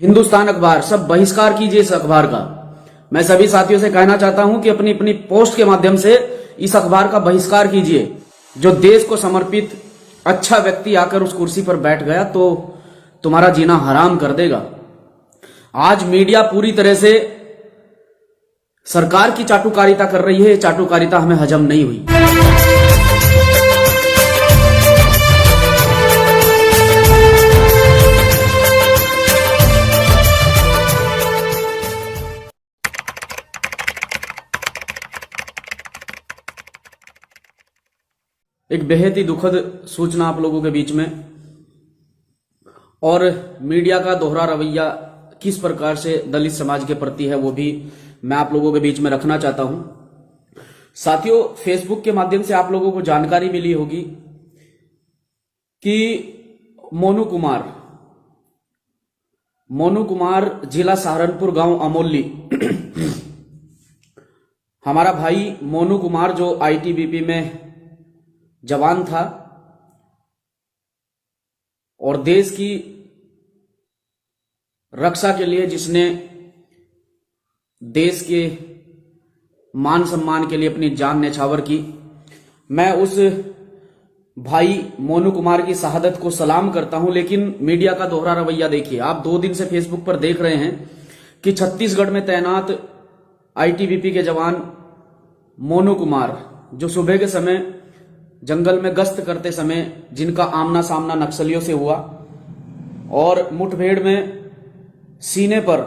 हिंदुस्तान अखबार, सब बहिष्कार कीजिए इस अखबार का। मैं सभी साथियों से कहना चाहता हूं कि अपनी अपनी पोस्ट के माध्यम से इस अखबार का बहिष्कार कीजिए। जो देश को समर्पित अच्छा व्यक्ति आकर उस कुर्सी पर बैठ गया तो तुम्हारा जीना हराम कर देगा। आज मीडिया पूरी तरह से सरकार की चाटुकारिता कर रही है। ये चाटुकारिता हमें हजम नहीं हुई। एक बेहद ही दुखद सूचना आप लोगों के बीच में, और मीडिया का दोहरा रवैया किस प्रकार से दलित समाज के प्रति है वो भी मैं आप लोगों के बीच में रखना चाहता हूं। साथियों, फेसबुक के माध्यम से आप लोगों को जानकारी मिली होगी कि मोनू कुमार जिला सहारनपुर, गांव अमोली, हमारा भाई मोनू कुमार जो आईटीबीपी में जवान था और देश की रक्षा के लिए जिसने देश के मान सम्मान के लिए अपनी जान न्यौछावर की, मैं उस भाई मोनू कुमार की शहादत को सलाम करता हूं। लेकिन मीडिया का दोहरा रवैया देखिए। आप 2 दिन से फेसबुक पर देख रहे हैं कि छत्तीसगढ़ में तैनात आईटीबीपी के जवान मोनू कुमार, जो सुबह के समय जंगल में गश्त करते समय जिनका आमना सामना नक्सलियों से हुआ और मुठभेड़ में सीने पर,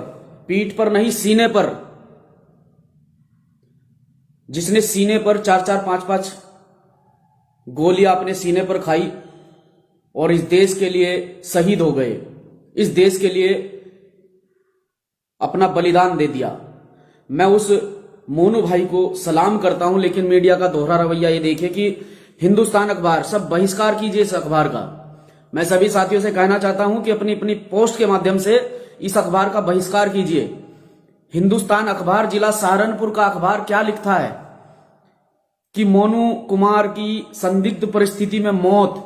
पीठ पर नहीं सीने पर, जिसने सीने पर 4-4, 5-5 गोलियां अपने सीने पर खाई और इस देश के लिए शहीद हो गए, इस देश के लिए अपना बलिदान दे दिया। मैं उस मोनू भाई को सलाम करता हूं। लेकिन मीडिया का दोहरा रवैया ये देखिए कि हिंदुस्तान अखबार, सब बहिष्कार कीजिए इस अखबार का। मैं सभी साथियों से कहना चाहता हूं कि अपनी अपनी पोस्ट के माध्यम से इस अखबार का बहिष्कार कीजिए। हिंदुस्तान अखबार जिला सहारनपुर का अखबार क्या लिखता है कि मोनू कुमार की संदिग्ध परिस्थिति में मौत।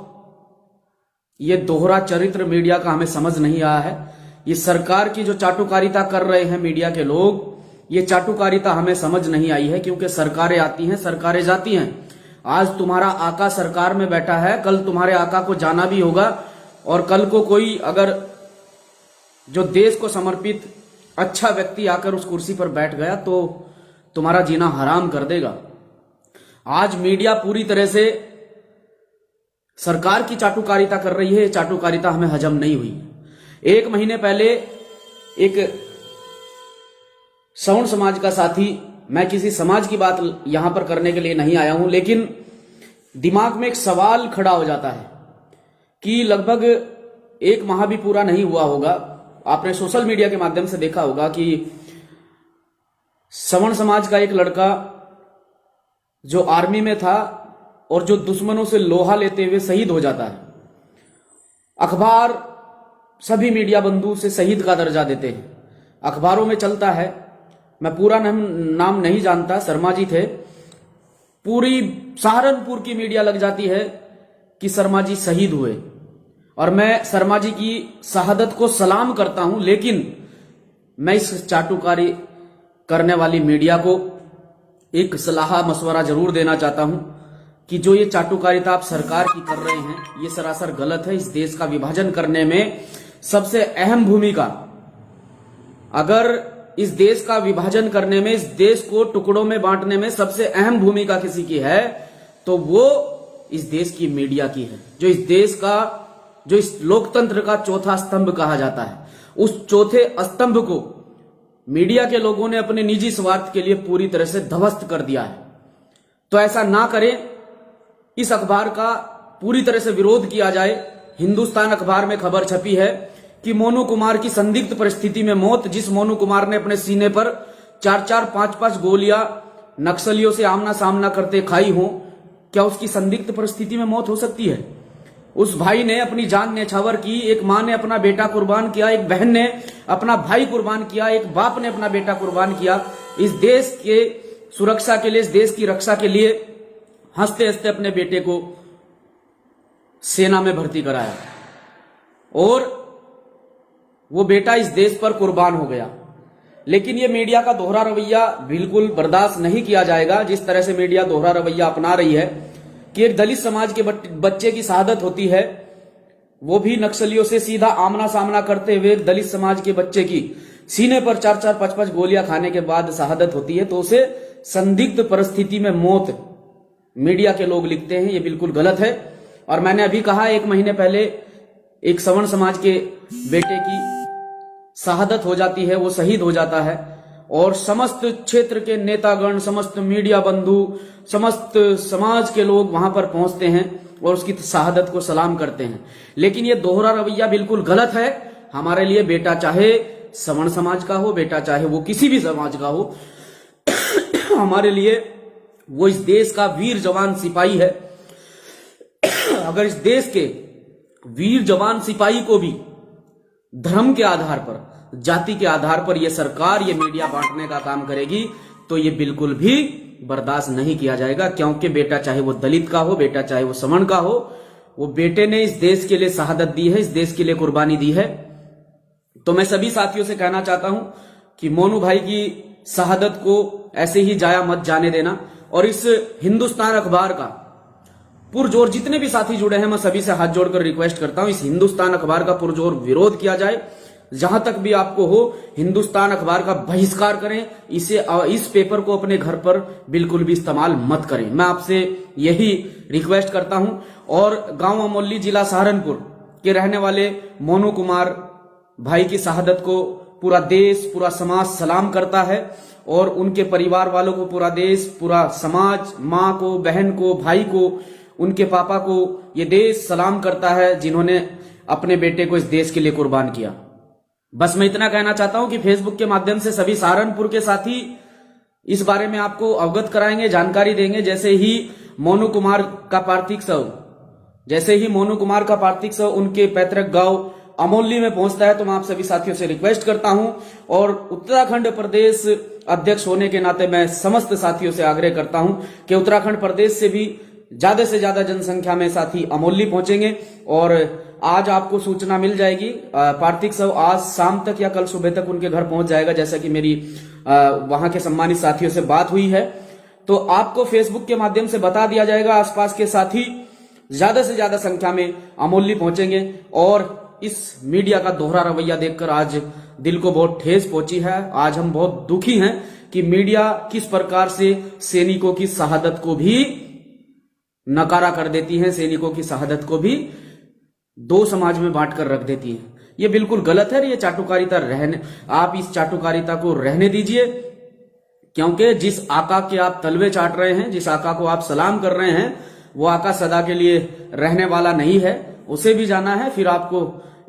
यह दोहरा चरित्र मीडिया का हमें समझ नहीं आया है। ये सरकार की जो चाटुकारिता कर रहे हैं मीडिया के लोग, ये चाटुकारिता हमें समझ नहीं आई है, क्योंकि सरकारें आती हैं, सरकारें जाती हैं। आज तुम्हारा आका सरकार में बैठा है, कल तुम्हारे आका को जाना भी होगा, और कल को कोई अगर जो देश को समर्पित अच्छा व्यक्ति आकर उस कुर्सी पर बैठ गया तो तुम्हारा जीना हराम कर देगा। आज मीडिया पूरी तरह से सरकार की चाटुकारिता कर रही है। ये चाटुकारिता हमें हजम नहीं हुई। 1 महीने पहले एक सवर्ण समाज का साथी, मैं किसी समाज की बात यहां पर करने के लिए नहीं आया हूं, लेकिन दिमाग में एक सवाल खड़ा हो जाता है कि लगभग 1 माह भी पूरा नहीं हुआ होगा, आपने सोशल मीडिया के माध्यम से देखा होगा कि सवर्ण समाज का एक लड़का जो आर्मी में था और जो दुश्मनों से लोहा लेते हुए शहीद हो जाता है। अखबार सभी मीडिया बंधु से शहीद का दर्जा देते हैं, अखबारों में चलता है। मैं पूरा नाम नहीं जानता, शर्मा जी थे। पूरी सहारनपुर की मीडिया लग जाती है कि शर्मा जी शहीद हुए, और मैं शर्मा जी की शहादत को सलाम करता हूं। लेकिन मैं इस चाटुकारी करने वाली मीडिया को एक सलाह मशवरा जरूर देना चाहता हूं कि जो ये चाटुकारिता आप सरकार की कर रहे हैं, ये सरासर गलत है। इस देश का विभाजन करने में सबसे अहम भूमिका, अगर इस देश का विभाजन करने में, इस देश को टुकड़ों में बांटने में सबसे अहम भूमिका किसी की है तो वो इस देश की मीडिया की है। जो इस देश का, जो इस लोकतंत्र का चौथा स्तंभ कहा जाता है, उस चौथे स्तंभ को मीडिया के लोगों ने अपने निजी स्वार्थ के लिए पूरी तरह से ध्वस्त कर दिया है। तो ऐसा ना करें, इस अखबार का पूरी तरह से विरोध किया जाए। हिंदुस्तान अखबार में खबर छपी है कि मोनू कुमार की संदिग्ध परिस्थिति में मौत। जिस मोनू कुमार ने अपने सीने पर 4-4, 5-5 गोलियां नक्सलियों से आमना सामना करते खाई हो, क्या उसकी संदिग्ध परिस्थिति में मौत हो सकती है? उस भाई ने अपनी जान न्यौछावर की। एक मां ने अपना बेटा कुर्बान किया, एक बहन ने अपना भाई कुर्बान किया, एक बाप ने अपना बेटा कुर्बान किया इस देश के सुरक्षा के लिए, इस देश की रक्षा के लिए। हंसते हंसते अपने बेटे को सेना में भर्ती कराया और वो बेटा इस देश पर कुर्बान हो गया। लेकिन ये मीडिया का दोहरा रवैया बिल्कुल बर्दाश्त नहीं किया जाएगा। जिस तरह से मीडिया दोहरा रवैया अपना रही है कि एक दलित समाज के बच्चे की शहादत होती है, वो भी नक्सलियों से सीधा आमना सामना करते हुए एक दलित समाज के बच्चे की सीने पर 4-4, 5-5 गोलियां खाने के बाद शहादत होती है, तो उसे संदिग्ध परिस्थिति में मौत मीडिया के लोग लिखते हैं। ये बिल्कुल गलत है। और मैंने अभी कहा 1 महीने पहले एक सवर्ण समाज के बेटे की शहादत हो जाती है, वो शहीद हो जाता है और समस्त क्षेत्र के नेतागण, समस्त मीडिया बंधु, समस्त समाज के लोग वहां पर पहुंचते हैं और उसकी शहादत को सलाम करते हैं। लेकिन ये दोहरा रवैया बिल्कुल गलत है। हमारे लिए बेटा चाहे सवर्ण समाज का हो, बेटा चाहे वो किसी भी समाज का हो, हमारे लिए वो इस देश का वीर जवान सिपाही है। अगर इस देश के वीर जवान सिपाही को भी धर्म के आधार पर, जाति के आधार पर ये सरकार, ये मीडिया बांटने का काम करेगी, तो ये बिल्कुल भी बर्दाश्त नहीं किया जाएगा। क्योंकि बेटा चाहे वो दलित का हो, बेटा चाहे वो सवर्ण का हो, वो बेटे ने इस देश के लिए शहादत दी है, इस देश के लिए कुर्बानी दी है। तो मैं सभी साथियों से कहना चाहता हूं कि मोनू भाई की शहादत को ऐसे ही जाया मत जाने देना। और इस हिंदुस्तान अखबार का पुरजोर, जितने भी साथी जुड़े हैं, मैं सभी से हाथ जोड़कर रिक्वेस्ट करता हूं, इस हिंदुस्तान अखबार का पुरजोर विरोध किया जाए। जहां तक भी आपको हो, हिंदुस्तान अखबार का बहिष्कार करें। इस पेपर को अपने घर पर बिल्कुल भी इस्तेमाल मत करें। मैं आपसे यही रिक्वेस्ट करता हूं। और गांव अमोली, जिला सहारनपुर के रहने वाले मोनू कुमार भाई की शहादत को पूरा देश, पूरा समाज सलाम करता है और उनके परिवार वालों को पूरा देश, पूरा समाज, मां को, बहन को, भाई को, उनके पापा को ये देश सलाम करता है जिन्होंने अपने बेटे को इस देश के लिए कुर्बान किया। बस मैं इतना कहना चाहता हूं कि फेसबुक के माध्यम से सभी सहारनपुर के साथी इस बारे में आपको अवगत कराएंगे, जानकारी देंगे। जैसे ही मोनू कुमार का पार्थिव शव उनके पैतृक गांव अमोली में पहुंचता है, तो मैं आप सभी साथियों से रिक्वेस्ट करता हूं और उत्तराखंड प्रदेश अध्यक्ष होने के नाते मैं समस्त साथियों से आग्रह करता हूं कि उत्तराखंड प्रदेश से भी ज्यादा से ज्यादा जनसंख्या में साथी अमोली पहुंचेंगे। और आज आपको सूचना मिल जाएगी, पार्थिव शव आज शाम तक या कल सुबह तक उनके घर पहुंच जाएगा, जैसा कि मेरी वहां के सम्मानित साथियों से बात हुई है। तो आपको फेसबुक के माध्यम से बता दिया जाएगा, आसपास के साथी ज्यादा से ज्यादा संख्या में अमोली पहुंचेंगे। और इस मीडिया का दोहरा रवैया देखकर आज दिल को बहुत ठेस पहुंची है। आज हम बहुत दुखी हैं कि मीडिया किस प्रकार से सैनिकों की शहादत को भी नकारा कर देती है, सैनिकों की शहादत को भी दो समाज में बांट कर रख देती है। ये बिल्कुल गलत है। ये चाटुकारिता आप इस चाटुकारिता को रहने दीजिए, क्योंकि जिस आका के आप तलवे चाट रहे हैं, जिस आका को आप सलाम कर रहे हैं, वो आका सदा के लिए रहने वाला नहीं है। उसे भी जाना है, फिर आपको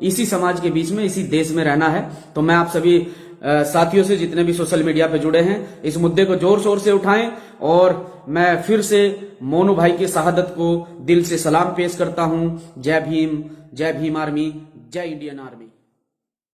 इसी समाज के बीच में, इसी देश में रहना है। तो मैं आप सभी साथियों से, जितने भी सोशल मीडिया पे जुड़े हैं, इस मुद्दे को जोर शोर से उठाएं। और मैं फिर से मोनू भाई की शहादत को दिल से सलाम पेश करता हूं। जय भीम आर्मी, जय इंडियन आर्मी।